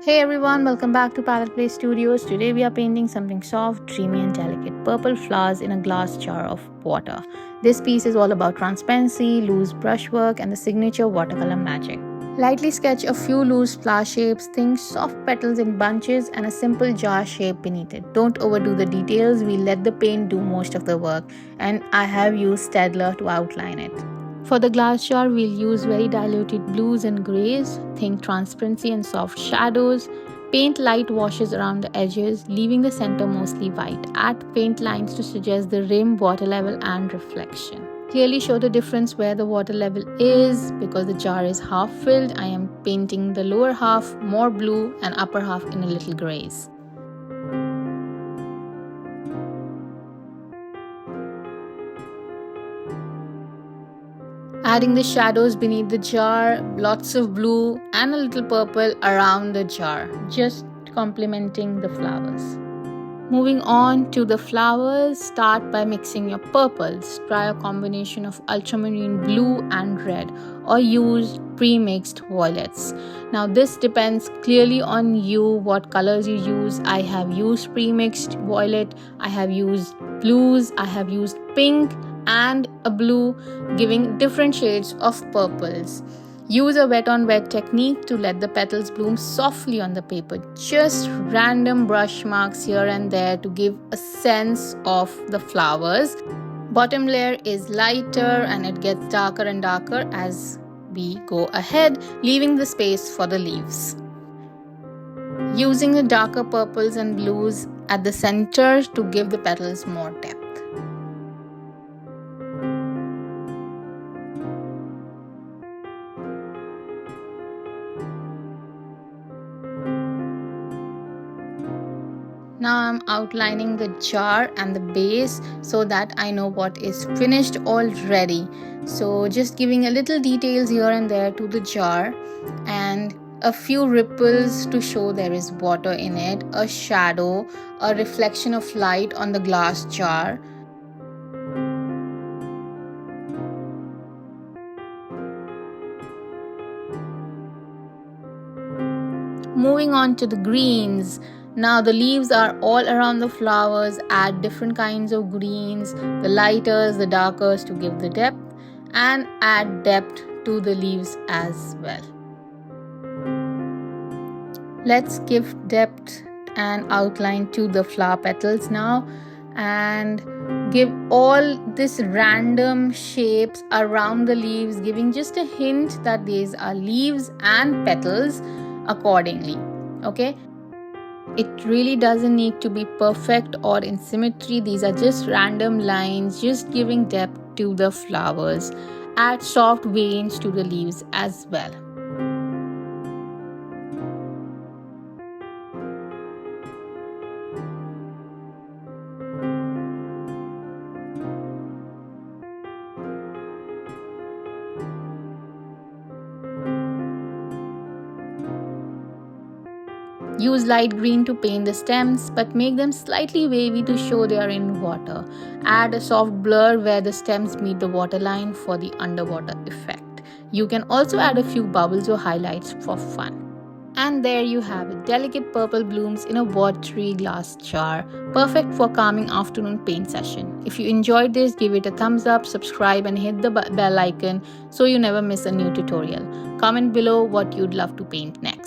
Hey everyone, welcome back to Palette Play Studios. Today we are painting something soft, dreamy and delicate. Purple flowers in a glass jar of water. This piece is all about transparency, loose brushwork and the signature watercolor magic. Lightly sketch a few loose flower shapes, think soft petals in bunches and a simple jar shape beneath it. Don't overdo the details, we let the paint do most of the work, and I have used Staedtler to outline it. For the glass jar, we'll use very diluted blues and grays, think transparency and soft shadows. Paint light washes around the edges, leaving the center mostly white. Add paint lines to suggest the rim, water level and reflection. Clearly show the difference where the water level is. Because the jar is half filled, I am painting the lower half more blue and upper half in a little grays. Adding the shadows beneath the jar, lots of blue and a little purple around the jar, just complementing the flowers. Moving on to the flowers, start by mixing your purples. Try a combination of ultramarine blue and red or use pre-mixed violets. Now this depends clearly on you what colors you use. I have used pre-mixed violet, I have used blues, I have used pink and a blue, giving different shades of purples. Use a wet on wet technique to let the petals bloom softly on the paper. Just random brush marks here and there to give a sense of the flowers. Bottom layer is lighter and it gets darker and darker as we go ahead, leaving the space for the leaves. Using the darker purples and blues at the center to give the petals more depth. Now I'm outlining the jar and the base so that I know what is finished already. So just giving a little details here and there to the jar and a few ripples to show there is water in it, a shadow, a reflection of light on the glass jar. Moving on to the greens. Now the leaves are all around the flowers. Add different kinds of greens, the lighters, the darkers to give the depth, and add depth to the leaves as well. Let's give depth and outline to the flower petals now and give all these random shapes around the leaves, giving just a hint that these are leaves and petals accordingly. Okay. It really doesn't need to be perfect or in symmetry. These are just random lines, just giving depth to the flowers. Add soft veins to the leaves as well. Use light green to paint the stems, but make them slightly wavy to show they are in water. Add a soft blur where the stems meet the waterline for the underwater effect. You can also add a few bubbles or highlights for fun. And there you have it, delicate purple blooms in a watery glass jar. Perfect for calming afternoon paint session. If you enjoyed this, give it a thumbs up, subscribe and hit the bell icon so you never miss a new tutorial. Comment below what you'd love to paint next.